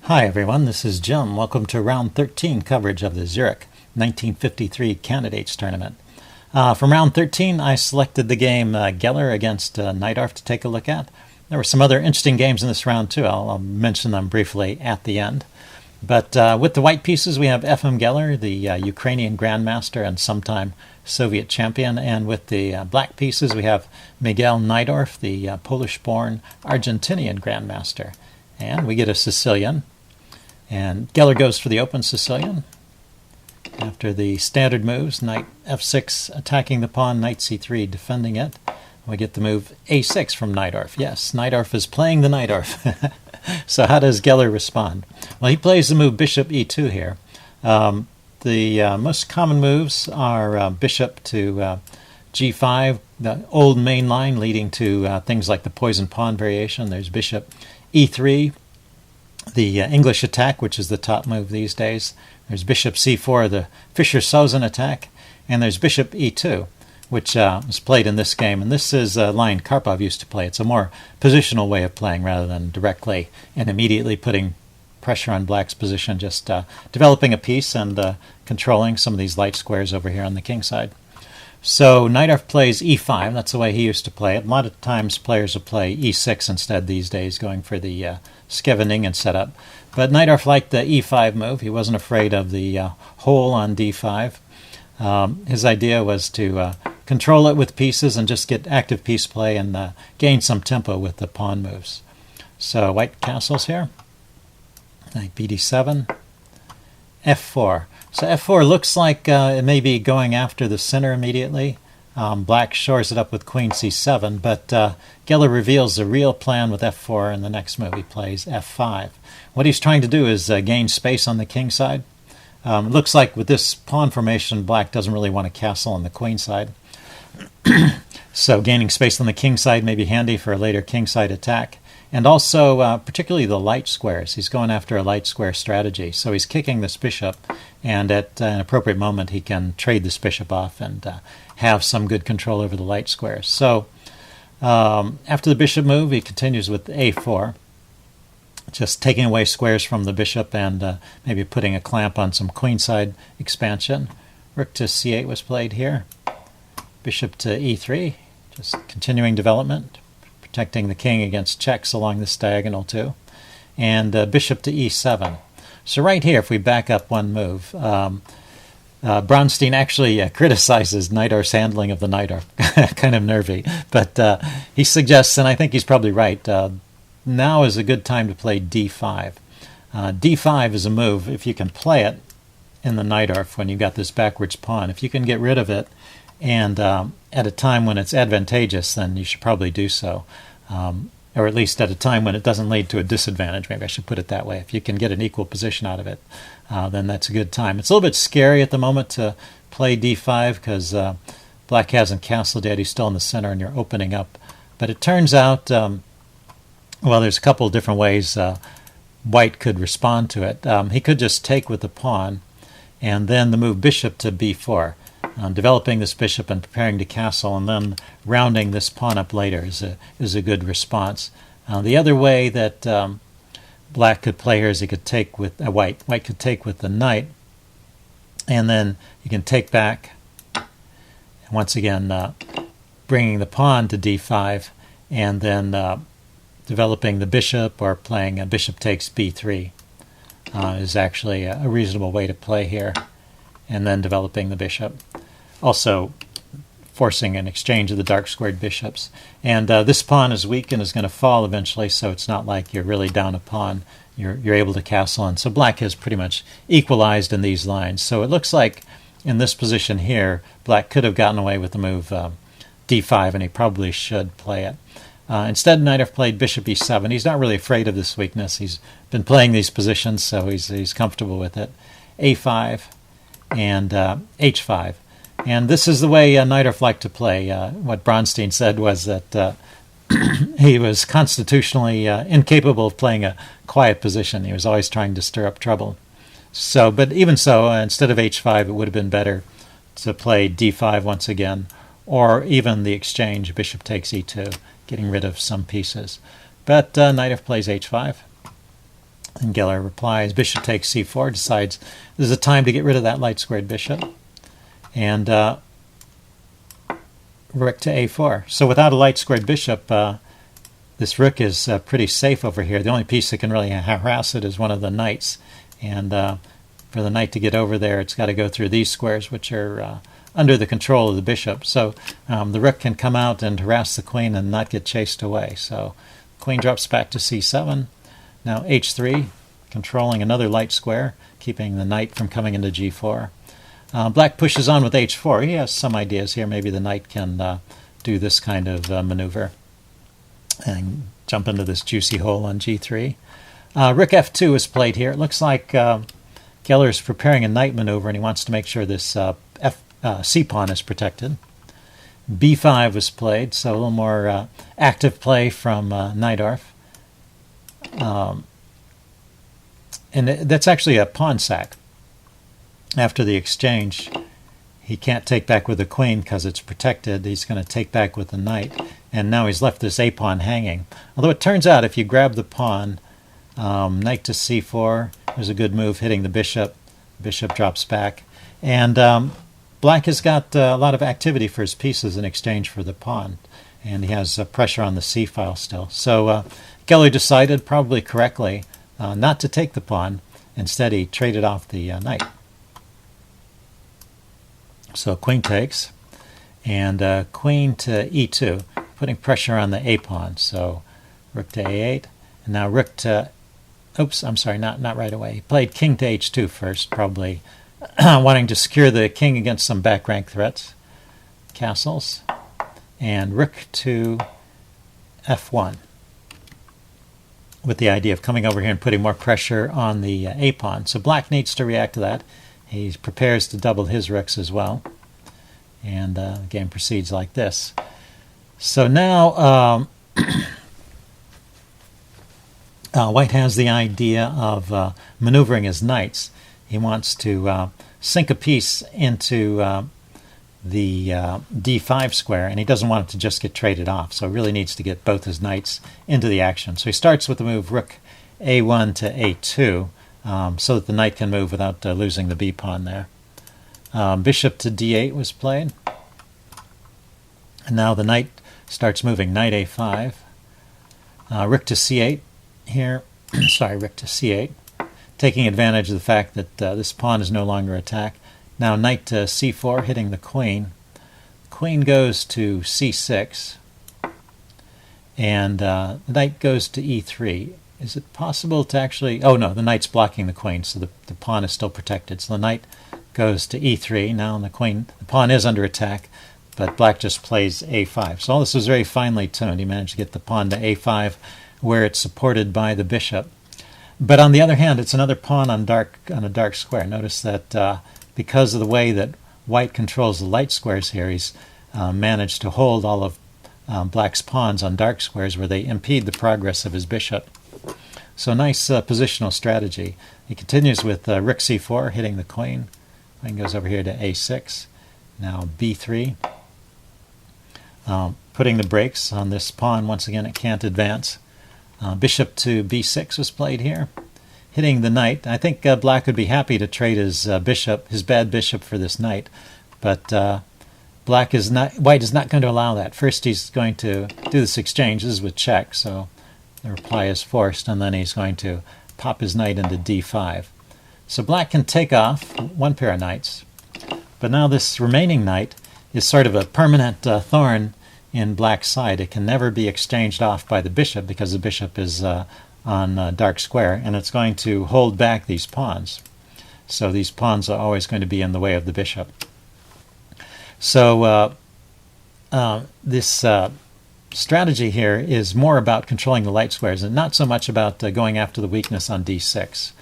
Hi everyone, this is Jim. Welcome to round 13 coverage of the Zurich 1953 Candidates Tournament. From round 13, I selected the game Geller against Najdorf to take a look at. There were some other interesting games in this round too. I'll mention them briefly at the end. But with the white pieces, we have Efim Geller, the Ukrainian Grandmaster and sometime Soviet champion. And with the black pieces, we have Miguel Najdorf, the Polish-born Argentinian Grandmaster. And we get a Sicilian. And Geller goes for the open Sicilian. After the standard moves, knight f6 attacking the pawn, knight c3 defending it. We get the move a6 from Najdorf. Yes, Najdorf is playing the Najdorf. So how does Geller respond? Well, he plays the move bishop e2 here. The most common moves are bishop to g5, the old main line leading to things like the poison pawn variation. There's bishop e3, the English attack, which is the top move these days. There's bishop c4, the Fischer-Sozin attack. And there's bishop e2, which is played in this game. And this is a line Karpov used to play. It's a more positional way of playing rather than directly and immediately putting pressure on black's position, just developing a piece and controlling some of these light squares over here on the king side. So Najdorf plays e5. That's the way he used to play it. A lot of times players will play e6 instead these days, going for the Scheveningen setup. But Najdorf liked the e5 move. He wasn't afraid of the hole on d5. His idea was to control it with pieces and just get active piece play and gain some tempo with the pawn moves. So white castles here. Knight bd7. f4. So f4 looks like it may be going after the center immediately. Black shores it up with queen c7, but Geller reveals the real plan with f4 in the next move. He plays f5. What he's trying to do is gain space on the king side. It looks like with this pawn formation, black doesn't really want to castle on the queen side. So gaining space on the king side may be handy for a later king side attack. And also, particularly the light squares. He's going after a light square strategy. So he's kicking this bishop, and at an appropriate moment he can trade this bishop off and have some good control over the light squares. So after the bishop move, he continues with a4, just taking away squares from the bishop and maybe putting a clamp on some queenside expansion. Rook to c8 was played here. Bishop to e3, just continuing development, protecting the king against checks along this diagonal too. And bishop to e7. So right here, if we back up one move, Bronstein actually criticizes Najdorf's handling of the Najdorf. Kind of nervy. But he suggests, and I think he's probably right, now is a good time to play d5. d5 is a move, if you can play it in the Najdorf when you've got this backwards pawn. If you can get rid of it, and at a time when it's advantageous, then you should probably do so. Or at least at a time when it doesn't lead to a disadvantage. Maybe I should put it that way. If you can get an equal position out of it, then that's a good time. It's a little bit scary at the moment to play d5 because black hasn't castled yet. He's still in the center and you're opening up. But it turns out, well, there's a couple of different ways white could respond to it. He could just take with the pawn and then the move bishop to b4. Developing this bishop and preparing to castle and then rounding this pawn up later is a good response. The other way that black could play here is he could take with white. White could take with the knight, and then you can take back. Once again, bringing the pawn to d5, and then developing the bishop or playing a bishop takes b3 is actually a reasonable way to play here, and then developing the bishop. Also forcing an exchange of the dark squared bishops. And this pawn is weak and is going to fall eventually, so it's not like you're really down a pawn. You're able to castle, and so black has pretty much equalized in these lines. So it looks like in this position here, black could have gotten away with the move d5, and he probably should play it. Instead, Najdorf played bishop e7. He's not really afraid of this weakness. He's been playing these positions, so he's comfortable with it. a5 and h5. And this is the way Najdorf liked to play. What Bronstein said was that he was constitutionally incapable of playing a quiet position. He was always trying to stir up trouble. So, but even so, instead of h5, it would have been better to play d5 once again, or even the exchange, bishop takes e2, getting rid of some pieces. But Najdorf plays h5. And Geller replies, bishop takes c4, decides this is a time to get rid of that light-squared bishop. And rook to a4. So without a light-squared bishop, this rook is pretty safe over here. The only piece that can really harass it is one of the knights. And for the knight to get over there, it's got to go through these squares, which are under the control of the bishop. So the rook can come out and harass the queen and not get chased away. So queen drops back to c7. Now h3, controlling another light square, keeping the knight from coming into g4. Black pushes on with h4. He has some ideas here. Maybe the knight can do this kind of maneuver and jump into this juicy hole on g3. Rook f2 is played here. It looks like Geller is preparing a knight maneuver, and he wants to make sure this c-pawn is protected. b5 was played, so a little more active play from Najdorf. And that's actually a pawn sack. After the exchange, he can't take back with the queen because it's protected. He's going to take back with the knight, and now he's left this a-pawn hanging. Although it turns out if you grab the pawn, knight to c4 is a good move, hitting the bishop. Bishop drops back. And Black has got a lot of activity for his pieces in exchange for the pawn, and he has pressure on the c-file still. So Geller decided, probably correctly, not to take the pawn. Instead, he traded off the knight. So queen takes, and queen to e2, putting pressure on the a-pawn. So rook to a8, and now rook to, oops, I'm sorry, not right away. He played king to h2 first, probably wanting to secure the king against some back rank threats. Castles, and rook to f1, with the idea of coming over here and putting more pressure on the a-pawn. So black needs to react to that. He prepares to double his rooks as well. And the game proceeds like this. So now White has the idea of maneuvering his knights. He wants to sink a piece into the d5 square, and he doesn't want it to just get traded off. So he really needs to get both his knights into the action. So he starts with the move rook a1 to a2, so that the knight can move without losing the b-pawn there. Bishop to d8 was played. And now the knight starts moving. Knight a5. Rook to c8 here. Sorry, rook to c8. Taking advantage of the fact that this pawn is no longer attacked. Now knight to c4, hitting the queen. Queen goes to c6. And the knight goes to e3. Is it possible to actually... Oh, no, the knight's blocking the queen, so the pawn is still protected. So the knight goes to e3. Now the pawn is under attack, but black just plays a5. So all this was very finely tuned. He managed to get the pawn to a5, where it's supported by the bishop. But on the other hand, it's another pawn on a dark square. Notice that because of the way that white controls the light squares here, he's managed to hold all of black's pawns on dark squares where they impede the progress of his bishop. So nice positional strategy. He continues with rook c4, hitting the queen. Queen goes over here to a6. Now b3. Putting the brakes on this pawn. Once again, it can't advance. Bishop to b6 was played here, hitting the knight. I think black would be happy to trade his bishop, his bad bishop, for this knight, but white is not going to allow that. First, he's going to do this exchange. This is with check, so the reply is forced, and then he's going to pop his knight into d5. So black can take off one pair of knights, but now this remaining knight is sort of a permanent thorn in black's side. It can never be exchanged off by the bishop because the bishop is on dark square, and it's going to hold back these pawns. So these pawns are always going to be in the way of the bishop. So this strategy here is more about controlling the light squares and not so much about going after the weakness on d6,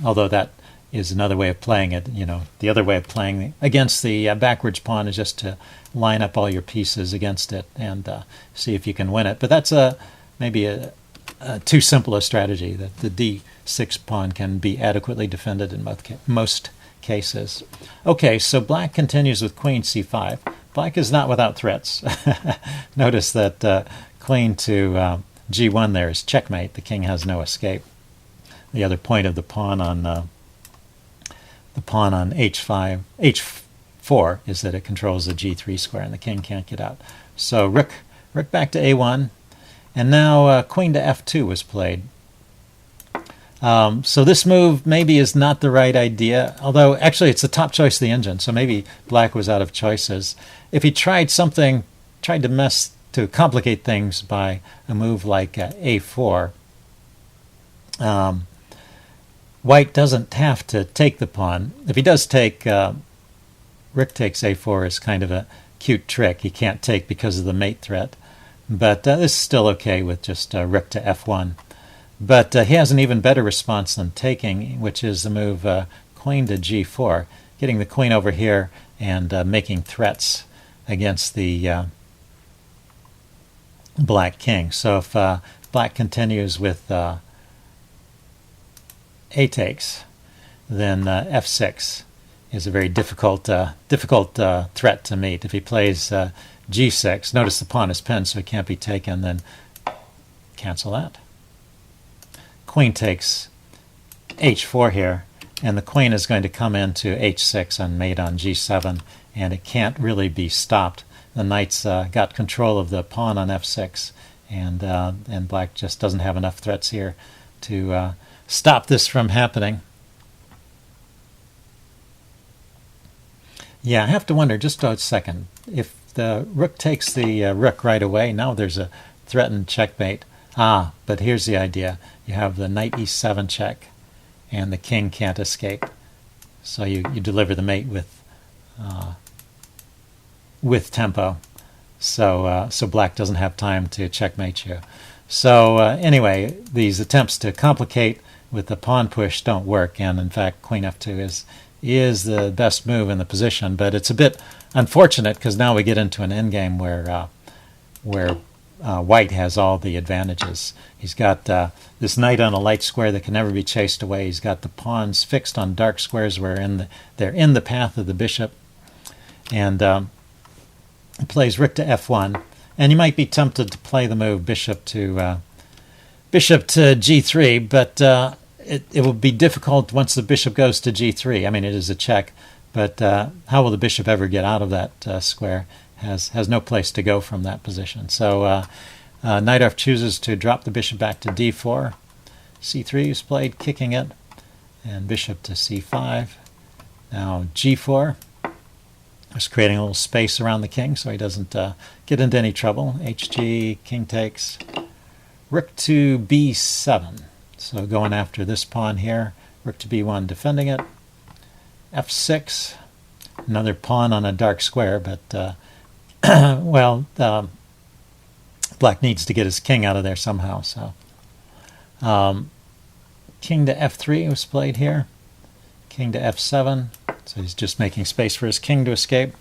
although that is another way of playing it. You know, the other way of playing against the backwards pawn is just to line up all your pieces against it and see if you can win it. But that's maybe a too simple a strategy, that the d6 pawn can be adequately defended in most cases. Okay, so black continues with queen c5. Black is not without threats. Notice that queen to g1 there is checkmate. The king has no escape. the other point of the pawn on h5, h4 is that it controls the g3 square, and the king can't get out. So rook back to a1, and now queen to f2 was played. So this move maybe is not the right idea, although actually it's the top choice of the engine, so maybe black was out of choices. If he tried to complicate things by a move like a4, white doesn't have to take the pawn. If he does take, rook takes a4 is kind of a cute trick. He can't take because of the mate threat, but this is still okay with just rook to f1. But he has an even better response than taking, which is the move queen to g4, getting the queen over here and making threats against the black king. So if black continues with a takes, then f6 is a very difficult threat to meet. If he plays g6, notice the pawn is pinned, so it can't be taken, then cancel that. Queen takes h4 here, and the queen is going to come into h6 and mate on g7, and it can't really be stopped. The knight's got control of the pawn on f6, and black just doesn't have enough threats here to stop this from happening. Yeah, I have to wonder just a second. If the rook takes the rook right away, now there's a threatened checkmate. But here's the idea. You have the knight e7 check, and the king can't escape. So you deliver the mate with tempo. So black doesn't have time to checkmate you. So anyway, these attempts to complicate with the pawn push don't work, and in fact queen f2 is the best move in the position. But it's a bit unfortunate because now we get into an endgame where white has all the advantages. He's got this knight on a light square that can never be chased away. He's got the pawns fixed on dark squares where they're in the path of the bishop. And he plays rook to f1. And you might be tempted to play the move bishop to g3, but it will be difficult once the bishop goes to g3. I mean, it is a check, but how will the bishop ever get out of that square? Has no place to go from that position. So Najdorf chooses to drop the bishop back to d4. c3 is played, kicking it, and bishop to c5. Now g4. Just creating a little space around the king so he doesn't get into any trouble. hg, king takes. Rook to b7. So going after this pawn here. Rook to b1, defending it. f6. Another pawn on a dark square, but black needs to get his king out of there somehow. So king to f3 was played here. King to f7. So he's just making space for his king to escape.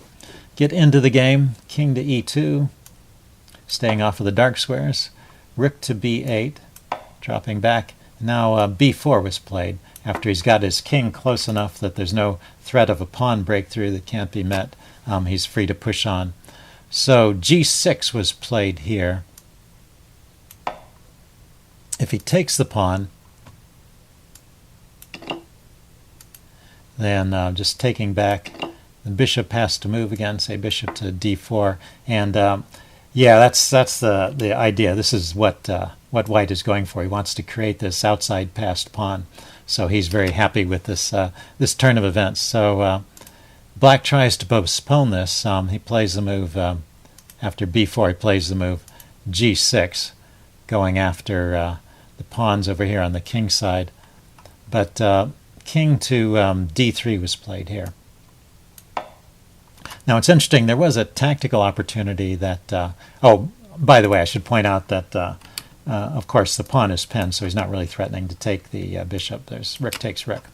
Get into the game. King to e2. Staying off of the dark squares. Rook to b8. Dropping back. Now b4 was played after he's got his king close enough that there's no threat of a pawn breakthrough that can't be met. He's free to push on. So g6 was played here. If he takes the pawn, then just taking back, the bishop has to move again, say bishop to d4. And yeah, that's the idea. This is what white is going for. He wants to create this outside passed pawn. So he's very happy with this this turn of events. So black tries to postpone this. He plays the move after b4. He plays the move g6, going after the pawns over here on the king side. But king to d3 was played here. Now it's interesting, there was a tactical opportunity that, oh, by the way, I should point out that, of course, the pawn is pinned, so he's not really threatening to take the bishop. There's rook takes rook.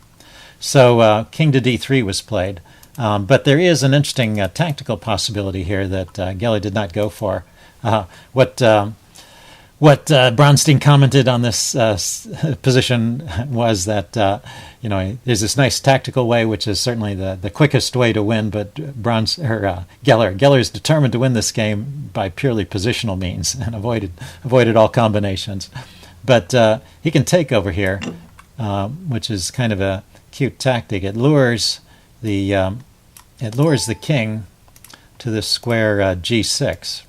So king to d3 was played. But there is an interesting tactical possibility here that Geller did not go for. What Bronstein commented on this position was that there's this nice tactical way, which is certainly the quickest way to win. But Geller is determined to win this game by purely positional means and avoided all combinations. But he can take over here, which is kind of a cute tactic. It lures the king to the square g6.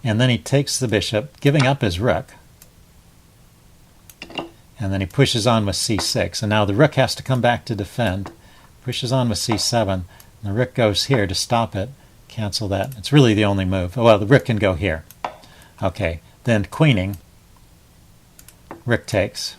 And then he takes the bishop, giving up his rook. And then he pushes on with c6. And now the rook has to come back to defend. Pushes on with c7. And the rook goes here to stop it. Cancel that. It's really the only move. Oh, well, the rook can go here. Okay. Then queening. Rook takes.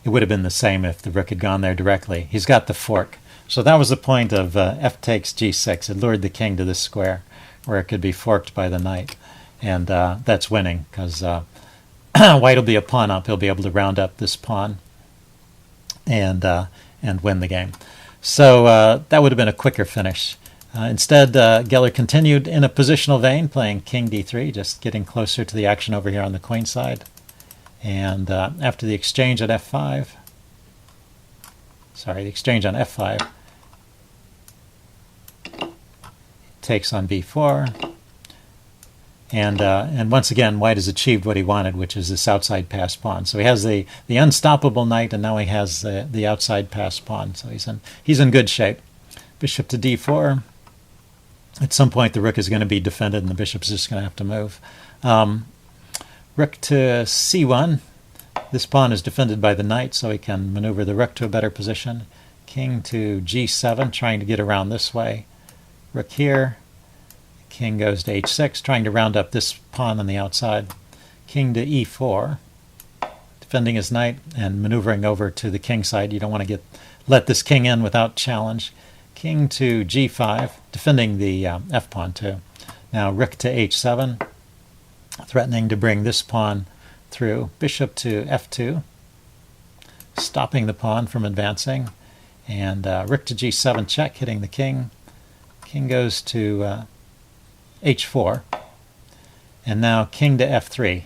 It would have been the same if the rook had gone there directly. He's got the fork. So that was the point of f takes g6. It lured the king to this square where it could be forked by the knight. And that's winning because white will be a pawn up. He'll be able to round up this pawn and win the game. So that would have been a quicker finish. Instead, Geller continued in a positional vein, playing king d3, just getting closer to the action over here on the queen side. And after the exchange at f5, the exchange on f5, takes on b4. And once again, white has achieved what he wanted, which is this outside pass pawn. So he has the unstoppable knight, and now he has the outside pass pawn. So he's in good shape. Bishop to d4. At some point, the rook is going to be defended, and the bishop's just going to have to move. Rook to c1. This pawn is defended by the knight, so he can maneuver the rook to a better position. King to g7, trying to get around this way. Rook here. King goes to h6, trying to round up this pawn on the outside. King to e4, defending his knight and maneuvering over to the king side. You don't want to let this king in without challenge. King to g5, defending the f-pawn too. Now rook to h7, threatening to bring this pawn through. Bishop to f2, stopping the pawn from advancing. And rook to g7 check, hitting the king. King goes to h4, and now king to f3,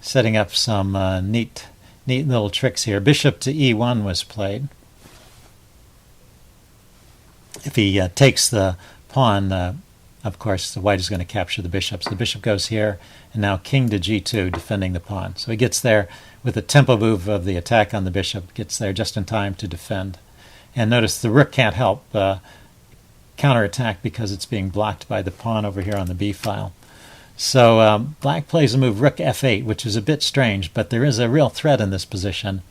setting up some neat little tricks here. Bishop to e1 was played. If he takes the pawn, of course, the white is going to capture the bishop. So the bishop goes here, and now king to g2, defending the pawn. So he gets there with the tempo move of the attack on the bishop, gets there just in time to defend. And notice the rook can't help counterattack because it's being blocked by the pawn over here on the b file. So black plays a move rook f8, which is a bit strange, but there is a real threat in this position.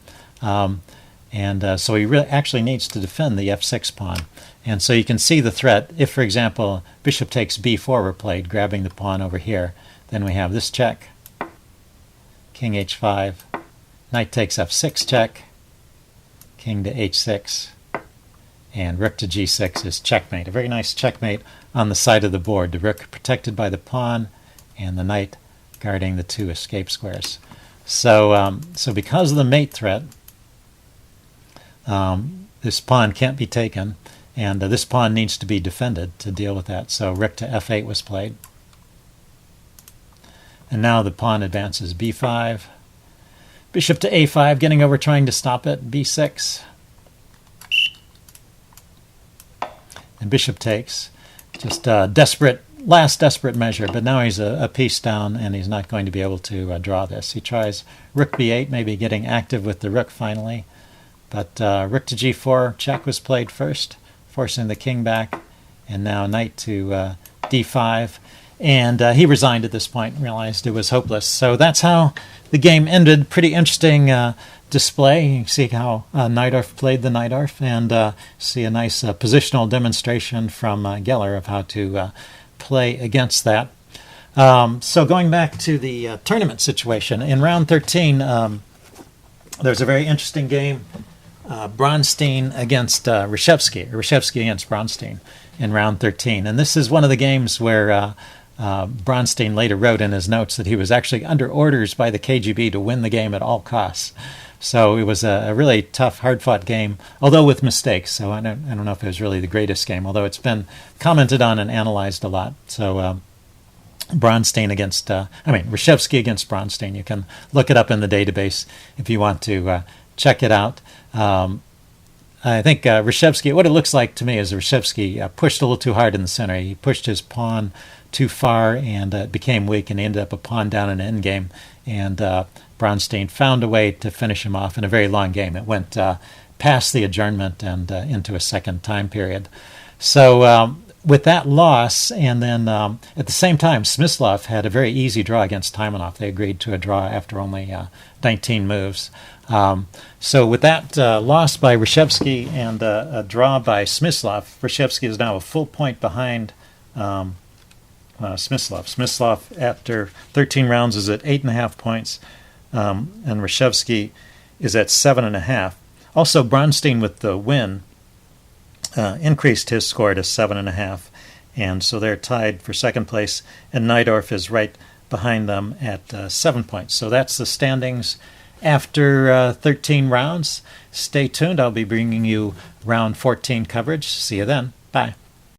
So he actually needs to defend the f6 pawn. And so you can see the threat. If, for example, bishop takes b4 were played, grabbing the pawn over here, then we have this check, king h5, knight takes f6 check, king to h6, and rook to g6 is checkmate. A very nice checkmate on the side of the board. The rook protected by the pawn and the knight guarding the two escape squares. So because of the mate threat, this pawn can't be taken, and this pawn needs to be defended to deal with that. So rook to f8 was played. And now the pawn advances b5. Bishop to a5, getting over, trying to stop it. b6. And bishop takes. Just last desperate measure, but now he's a piece down and he's not going to be able to draw this. He tries rook b8, maybe getting active with the rook finally, but rook to g4 check was played first, forcing the king back, and now knight to d5, and he resigned at this point, realized it was hopeless. So that's how the game ended. Pretty interesting display. You can see how Najdorf played the Najdorf, and see a nice positional demonstration from Geller of how to play against that. So going back to the tournament situation, in round 13, there's a very interesting game, Bronstein against Reshevsky, or Reshevsky against Bronstein in round 13. And this is one of the games where Bronstein later wrote in his notes that he was actually under orders by the KGB to win the game at all costs. So it was a really tough, hard-fought game, although with mistakes. So I don't know if it was really the greatest game, although it's been commented on and analyzed a lot. So Bronstein against, Reshevsky against Bronstein. You can look it up in the database if you want to check it out. I think Reshevsky, what it looks like to me is Reshevsky pushed a little too hard in the center. He pushed his pawn too far, and it became weak, and he ended up a pawn down in endgame. And Bronstein found a way to finish him off in a very long game. It went past the adjournment and into a second time period. So with that loss, and then at the same time, Smyslov had a very easy draw against Taimanov. They agreed to a draw after only 19 moves. So with that loss by Reshevsky and a draw by Smyslov, Reshevsky is now a full point behind Smyslov. Smyslov, after 13 rounds, is at 8.5 points, and Reshevsky is at 7.5. Also, Bronstein, with the win, increased his score to 7.5, and so they're tied for second place, and Najdorf is right behind them at 7 points. So that's the standings after 13 rounds. Stay tuned. I'll be bringing you round 14 coverage. See you then. Bye.